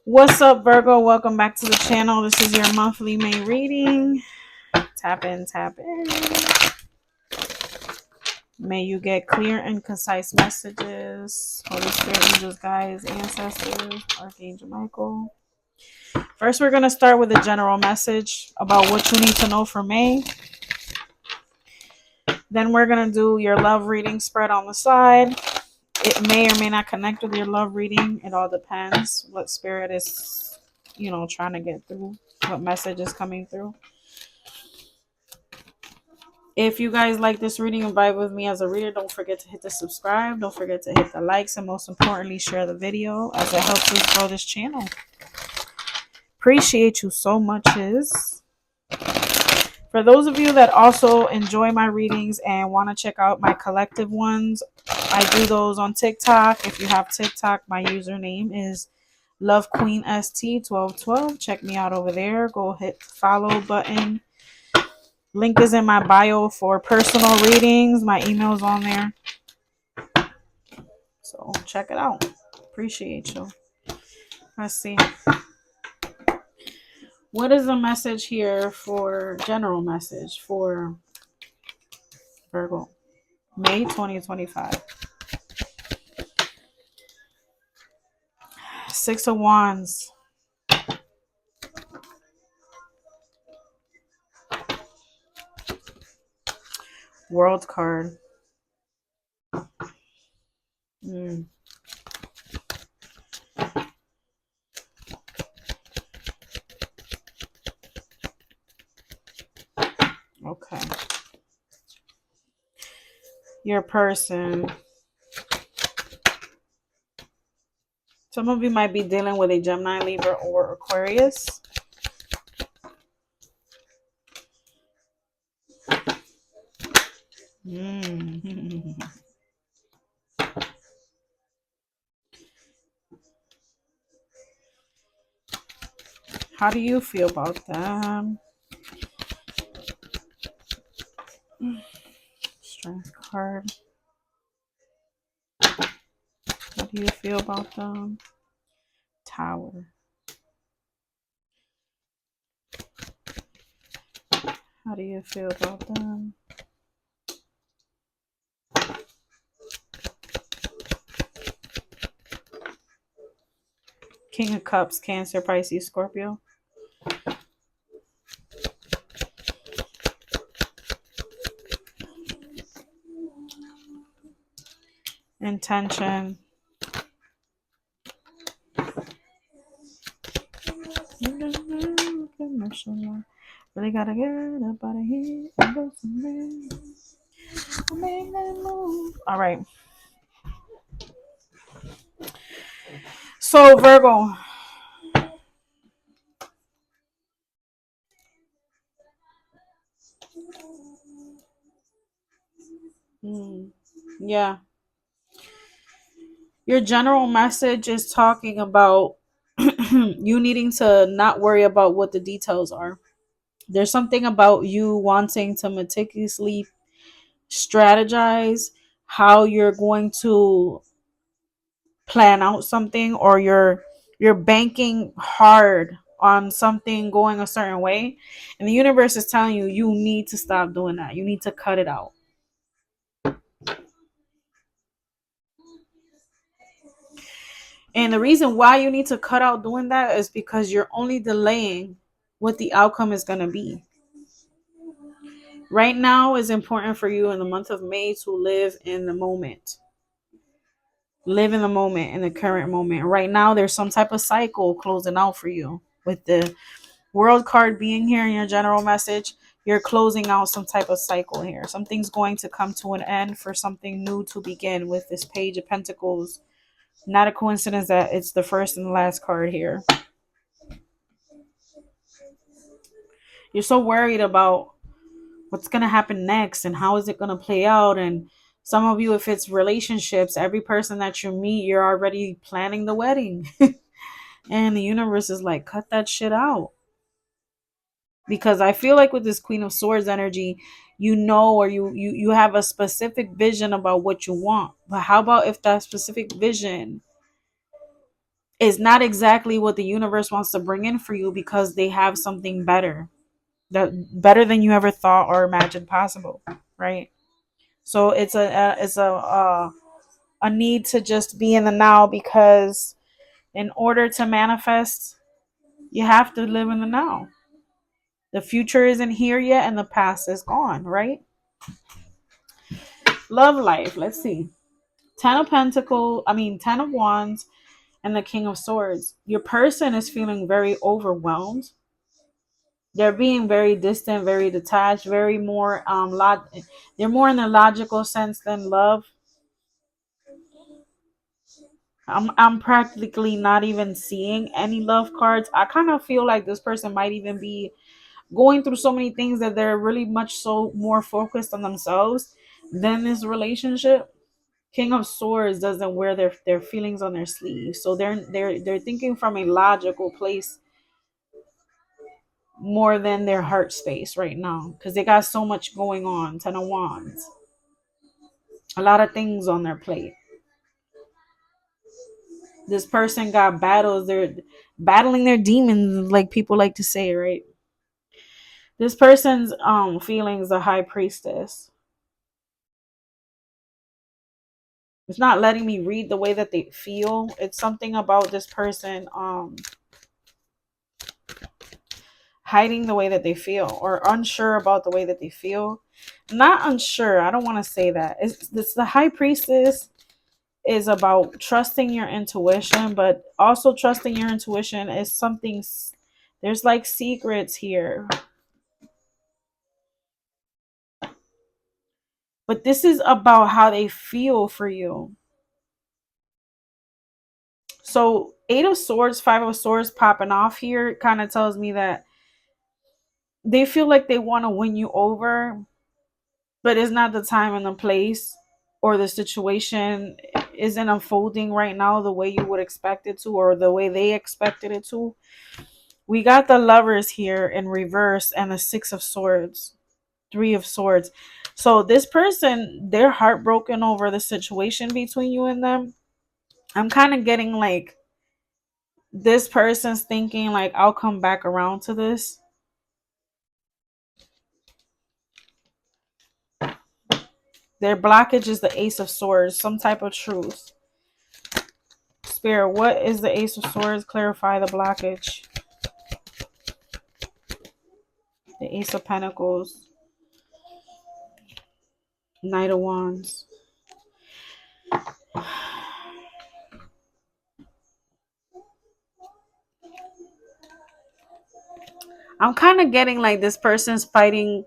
What's up, Virgo? Welcome back to the channel. This is your monthly May reading. Tap in, tap in. May you get clear and concise messages. Holy Spirit, angels, guides, ancestors, Archangel Michael. First, we're going to start with a general message about what you need to know for May. Then we're going to do your love reading spread on the side. It may or may not connect with your love reading. It all depends what spirit is, trying to get through, what message is coming through. If you guys like this reading and vibe with me as a reader, don't forget to hit the subscribe. Don't forget to hit the likes, and most importantly, share the video as it helps us grow this channel. Appreciate you so much. For those of you that also enjoy my readings and want to check out my collective ones, I do those on TikTok. If you have TikTok, my username is LoveQueenST1212. Check me out over there. Go hit the follow button. Link is in my bio for personal readings. My email's on there. So check it out. Appreciate you. Let's see. What is the message here for general message for Virgo? May 2025. Six of Wands. World card. Okay. Your person. Some of you might be dealing with a Gemini, Libra, or Aquarius. How do you feel about them? Strength card. How do you feel about them? Tower. How do you feel about them? King of Cups, Cancer, Pisces, Scorpio. Intention. Really gotta get up out of here and go somewhere. All right. So Virgo. Yeah. Your general message is talking about you needing to not worry about what the details are. There's something about you wanting to meticulously strategize how you're going to plan out something, or you're banking hard on something going a certain way, and the universe is telling you you need to stop doing that. You need to cut it out. And the reason why you need to cut out doing that is because you're only delaying what the outcome is going to be. Right now is important for you in the month of May to live in the moment. Live in the moment, in the current moment. Right now, there's some type of cycle closing out for you. With the World card being here in your general message, you're closing out some type of cycle here. Something's going to come to an end for something new to begin with this Page of Pentacles. Not a coincidence that it's the first and the last card here. You're so worried about what's going to happen next and how is it going to play out. And some of you, if it's relationships, every person that you meet, you're already planning the wedding. And the universe is like, cut that shit out. Because I feel like with this Queen of Swords energy, or you have a specific vision about what you want. But how about if that specific vision is not exactly what the universe wants to bring in for you, because they have something better, that better than you ever thought or imagined possible, right? So it's a need to just be in the now, because in order to manifest, you have to live in the now. The future isn't here yet and the past is gone, right? Love life. Let's see. 10 of Wands and the King of Swords. Your person is feeling very overwhelmed. They're being very distant, very detached, very more they're more in the logical sense than love. I'm practically not even seeing any love cards. I kind of feel like this person might even be going through so many things that they're really much so more focused on themselves than this relationship. King of Swords doesn't wear their feelings on their sleeve, so they're thinking from a logical place more than their heart space right now, because they got so much going on. 10 of Wands, a lot of things on their plate. This person got battles. They're battling their demons, like people like to say, right? This person's feelings, the High Priestess. It's not letting me read the way that they feel. It's something about this person hiding the way that they feel, or unsure about the way that they feel. Not unsure. I don't want to say that. It's the High Priestess is about trusting your intuition, but also trusting your intuition is something. There's like secrets here, but this is about how they feel for you. So 8 of Swords, 5 of Swords popping off here kind of tells me that they feel like they want to win you over, but it's not the time and the place, or the situation isn't unfolding right now the way you would expect it to, or the way they expected it to. We got the Lovers here in reverse and the 6 of Swords, 3 of Swords. So this person, they're heartbroken over the situation between you and them. I'm kind of getting like this person's thinking like, I'll come back around to this. Their blockage is the Ace of Swords, some type of truth. Spirit, what is the Ace of Swords? Clarify the blockage. The Ace of Pentacles. Knight of Wands. I'm kind of getting like this person's fighting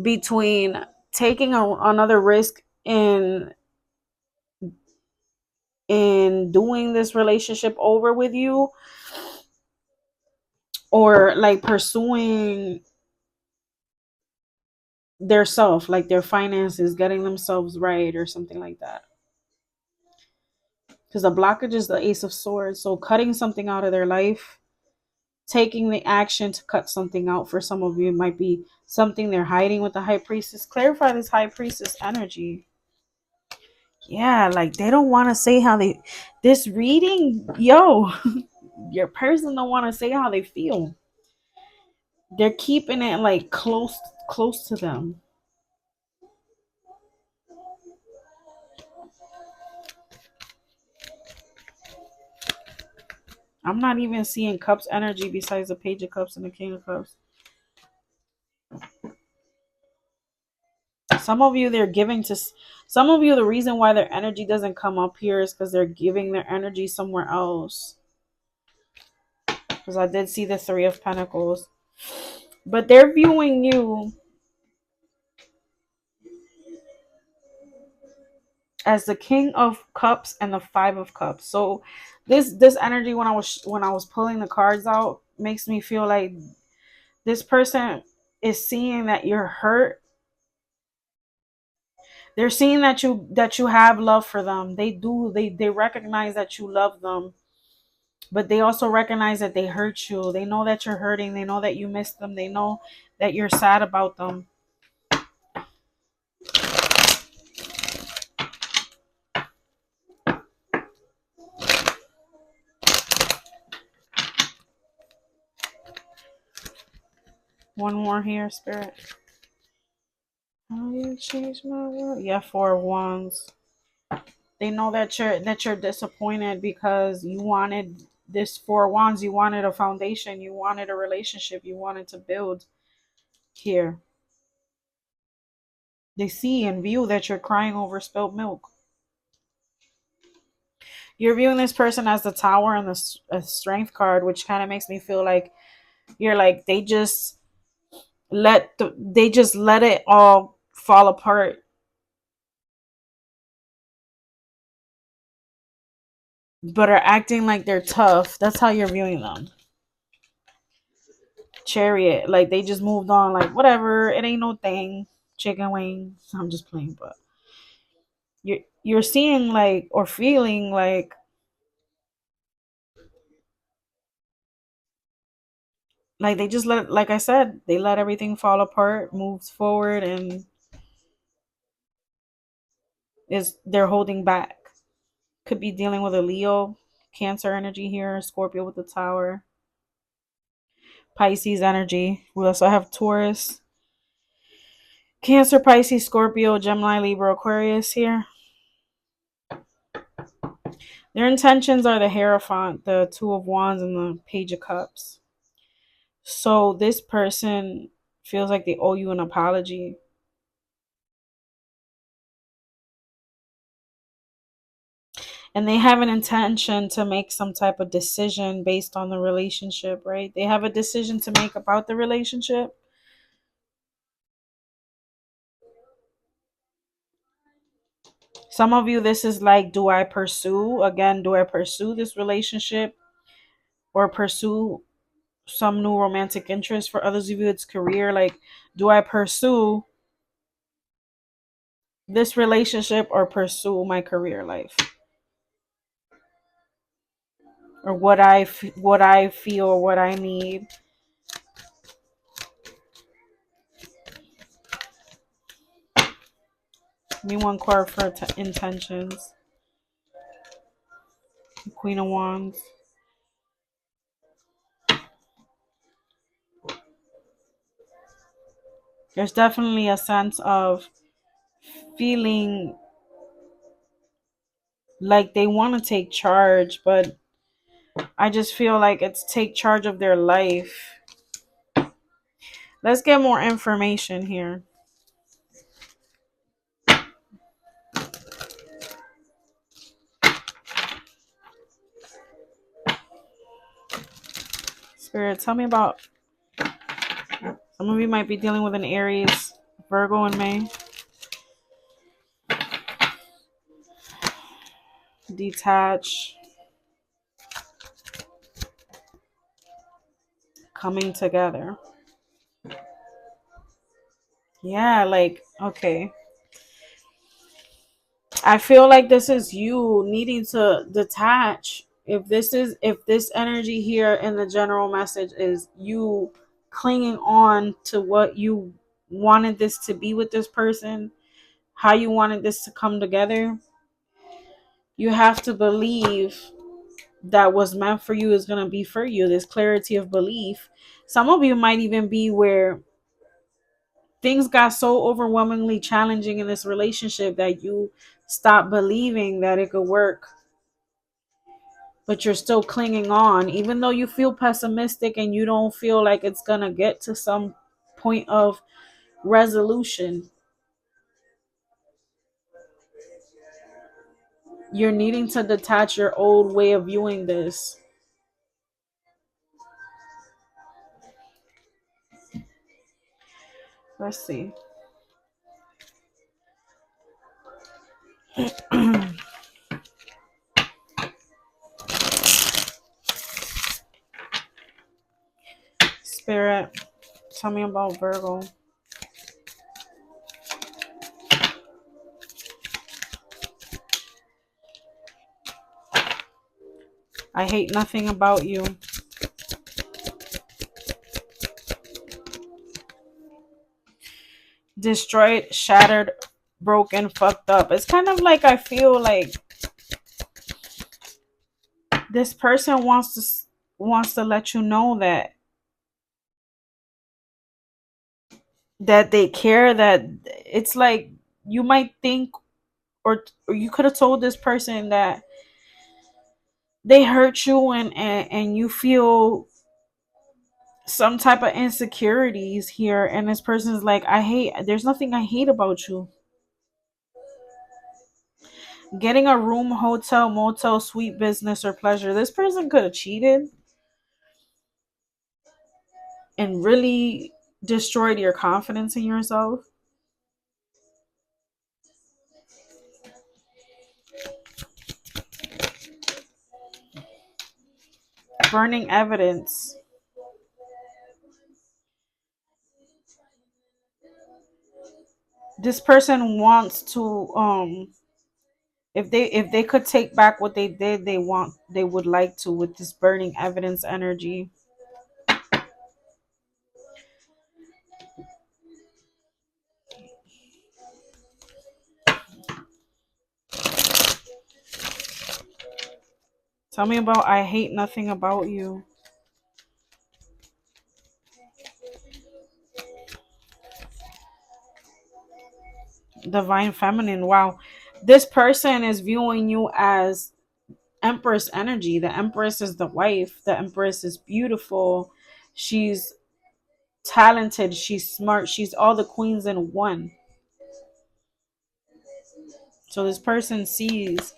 between taking another risk in doing this relationship over with you, or like pursuing their self, like their finances, getting themselves right, or something like that. Because the blockage is the Ace of Swords. So cutting something out of their life, taking the action to cut something out. For some of you, it might be something they're hiding with the High Priestess. Clarify this High Priestess energy. Yeah, like they don't want to say how they, this reading, yo, your person don't want to say how they feel. They're keeping it like close to them. I'm not even seeing Cups energy besides the Page of Cups and the King of Cups. Some of you, they're giving to some of you. The reason why their energy doesn't come up here is because they're giving their energy somewhere else. Because I did see the Three of Pentacles, but they're viewing you as the King of Cups and the Five of Cups. So this energy, when I was pulling the cards out, makes me feel like this person is seeing that you're hurt. They're seeing that you have love for them. They recognize that you love them, but they also recognize that they hurt you. They know that you're hurting. They know that you miss them. They know that you're sad about them. One more here, Spirit. How you change my world? Yeah, 4 of Wands. They know that you're disappointed because you wanted this 4 of Wands. You wanted a foundation. You wanted a relationship. You wanted to build here. They see and view that you're crying over spilled milk. You're viewing this person as the Tower and the Strength card, which kind of makes me feel like you're like they just let it all fall apart, but are acting like they're tough. That's how you're viewing them. Chariot, like they just moved on, like whatever, it ain't no thing. Chicken wings. I'm just playing, but you're seeing like or feeling like they just let, like I said, they let everything fall apart, moves forward, and is they're holding back. Could be dealing with a Leo, Cancer energy here, Scorpio with the Tower, Pisces energy. We also have Taurus, Cancer, Pisces, Scorpio, Gemini, Libra, Aquarius here. Their intentions are the Hierophant, the Two of Wands, and the Page of Cups. So this person feels like they owe you an apology. And they have an intention to make some type of decision based on the relationship, right? They have a decision to make about the relationship. Some of you, this is like, do I pursue, again, do I pursue this relationship or pursue some new romantic interest? For others of you, it's career. Like, do I pursue this relationship or pursue my career life? Or what I feel, what I need. Give me one card for intentions. Queen of Wands. There's definitely a sense of feeling like they want to take charge, but I just feel like it's take charge of their life. Let's get more information here. Spirit, tell me about, some of you might be dealing with an Aries, Virgo in May. Detach. Coming together. Yeah, like, okay. I feel like this is you needing to detach. If this energy here in the general message is you clinging on to what you wanted this to be with this person, how you wanted this to come together, you have to believe that what's meant for you is going to be for you. This clarity of belief. Some of you might even be where things got so overwhelmingly challenging in this relationship that you stopped believing that it could work, but you're still clinging on even though you feel pessimistic and you don't feel like it's gonna get to some point of resolution. You're needing to detach your old way of viewing this. Let's see. Spirit, tell me about Virgo. I hate nothing about you. Destroyed, shattered, broken, fucked up. It's kind of like I feel like this person wants to let you know that that they care, that it's like you might think, or you could have told this person that they hurt you, and you feel some type of insecurities here, and this person's like, there's nothing I hate about you. Getting a room, hotel, motel, suite, business, or pleasure. This person could have cheated and really destroyed your confidence in yourself. Burning evidence. This person wants to if they could take back what they did, they would like to, with this burning evidence energy. Tell me about I hate nothing about you. Divine feminine. Wow. This person is viewing you as Empress energy. The Empress is the wife. The Empress is beautiful. She's talented. She's smart. She's all the queens in one. So this person sees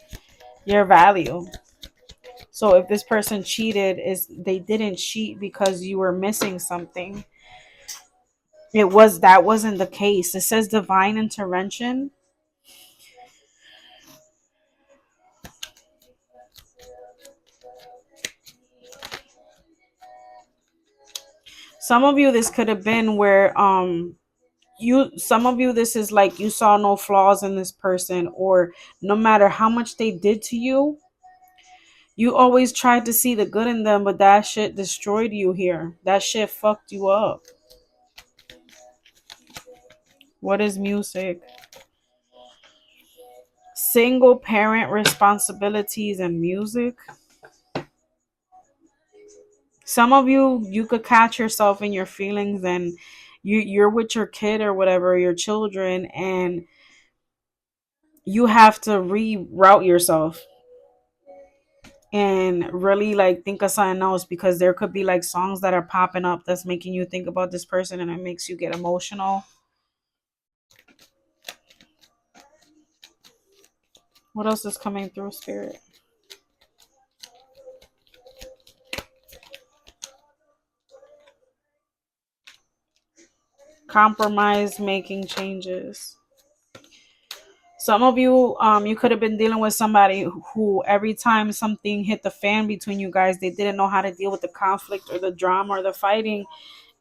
your value. So if this person cheated, is they didn't cheat because you were missing something. That wasn't the case. It says divine intervention. Some of you, this could have been where some of you, this is like you saw no flaws in this person, or no matter how much they did to you, you always tried to see the good in them, but that shit destroyed you here. That shit fucked you up. What is music? Single parent responsibilities and music. Some of you could catch yourself in your feelings, and you're with your kid or whatever, your children, and you have to reroute yourself and really like think of something else, because there could be like songs that are popping up that's making you think about this person, and it makes you get emotional. What else is coming through, spirit? Compromise, making changes. Some of you, you could have been dealing with somebody who every time something hit the fan between you guys, they didn't know how to deal with the conflict or the drama or the fighting,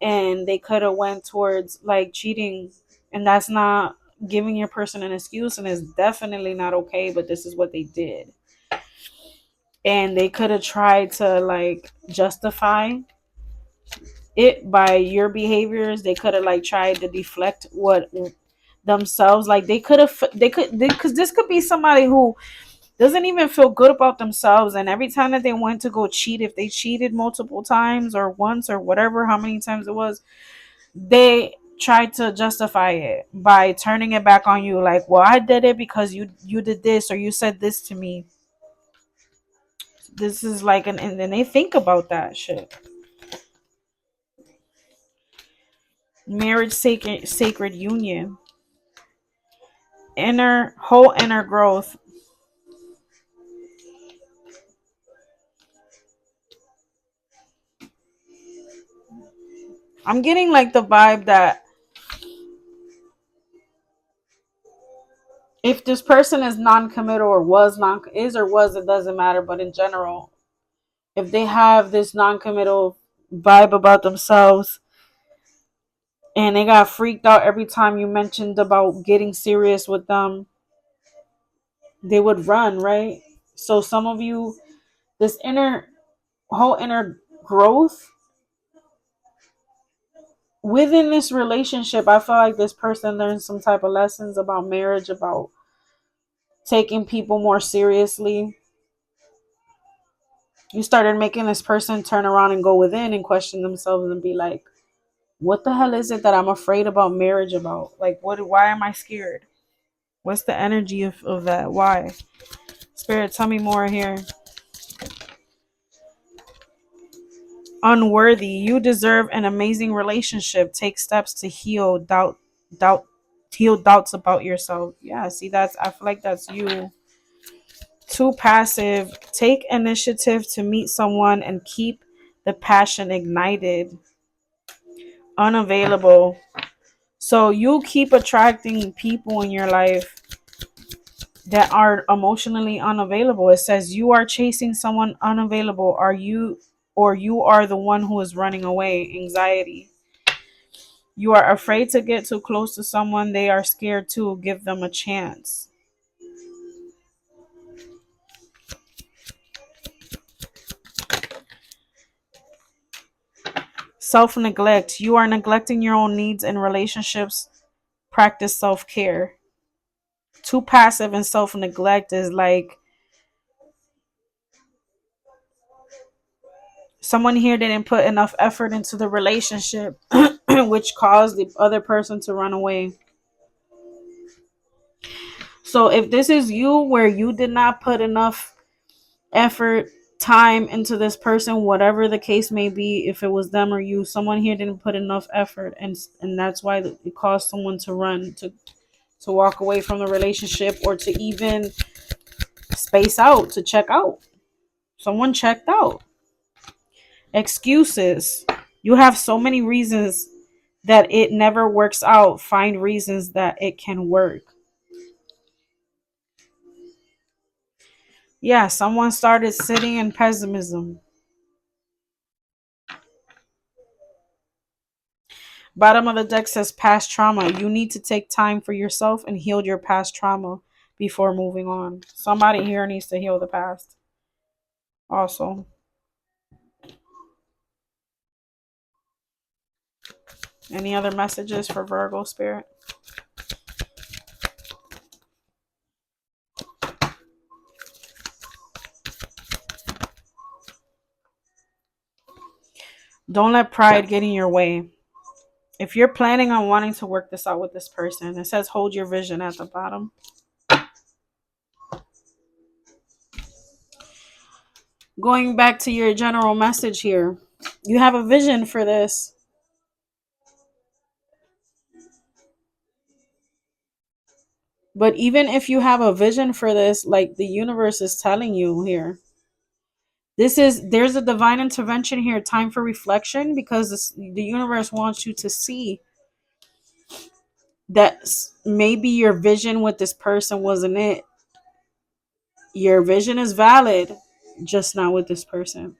and they could have went towards like cheating, and that's not giving your person an excuse, and it's definitely not okay, but this is what they did. And they could have tried to like justify it by your behaviors. They could have like tried to deflect what themselves, like because this could be somebody who doesn't even feel good about themselves, and every time that they went to go cheat, if they cheated multiple times or once or whatever, how many times it was, they tried to justify it by turning it back on you, like, well, I did it because you did this, or you said this to me. This is like and then they think about that shit. Marriage, sacred union. Inner growth. I'm getting like the vibe that if this person is non-committal, or was, it doesn't matter, but in general, if they have this non-committal vibe about themselves, and they got freaked out every time you mentioned about getting serious with them, they would run, right? So some of you, this inner growth within this relationship, I feel like this person learned some type of lessons about marriage, about taking people more seriously. You started making this person turn around and go within and question themselves and be like, What the hell is it that I'm afraid about marriage about? Like, why am I scared? What's the energy of that? Why? Spirit, tell me more here. Unworthy. You deserve an amazing relationship. Take steps to doubt, heal doubts about yourself. Yeah, see, I feel like that's you. Too passive. Take initiative to meet someone and keep the passion ignited. Unavailable. So you keep attracting people in your life that are emotionally unavailable. It says you are chasing someone unavailable. Are you, or you are the one who is running away? Anxiety. You are afraid to get too close to someone. They are scared too. Give them a chance. Self neglect. You are neglecting your own needs in relationships. Practice self care. Too passive and self neglect is like someone here didn't put enough effort into the relationship, which caused the other person to run away. So if this is you where you did not put enough effort, time into this person, whatever the case may be, if it was them or you, someone here didn't put enough effort, and that's why it caused someone to run, to walk away from the relationship, or to even space out, to check out. Someone checked out. Excuses. You have so many reasons that it never works out. Find reasons that it can work. Yeah, someone started sitting in pessimism. Bottom of the deck says past trauma. You need to take time for yourself and heal your past trauma before moving on. Somebody here needs to heal the past. Also, any other messages for Virgo spirit? Don't let pride get in your way. If you're planning on wanting to work this out with this person, it says hold your vision at the bottom. Going back to your general message here, you have a vision for this. But even if you have a vision for this, like the universe is telling you here, there's a divine intervention here, time for reflection, because the universe wants you to see that maybe your vision with this person wasn't it. Your vision is valid, just not with this person.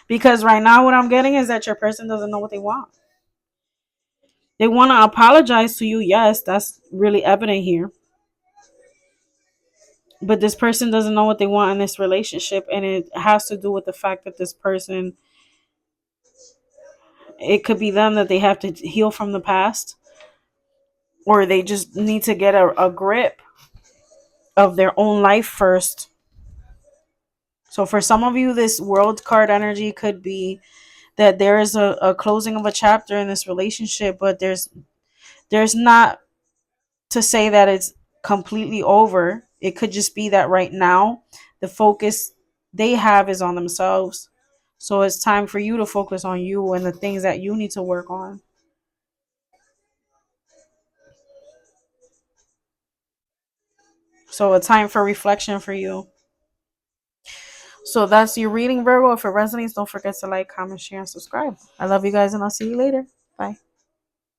Because right now what I'm getting is that your person doesn't know what they want. They want to apologize to you. Yes, that's really evident here. But this person doesn't know what they want in this relationship, and it has to do with the fact that this person, it could be them, that they have to heal from the past, or they just need to get a grip of their own life first. So for some of you, this world card energy could be that there is a closing of a chapter in this relationship, but there's not to say that it's completely over. It could just be that right now the focus they have is on themselves. So it's time for you to focus on you and the things that you need to work on. So a time for reflection for you. So that's your reading, Virgo. If it resonates, don't forget to like, comment, share, and subscribe. I love you guys, and I'll see you later. Bye.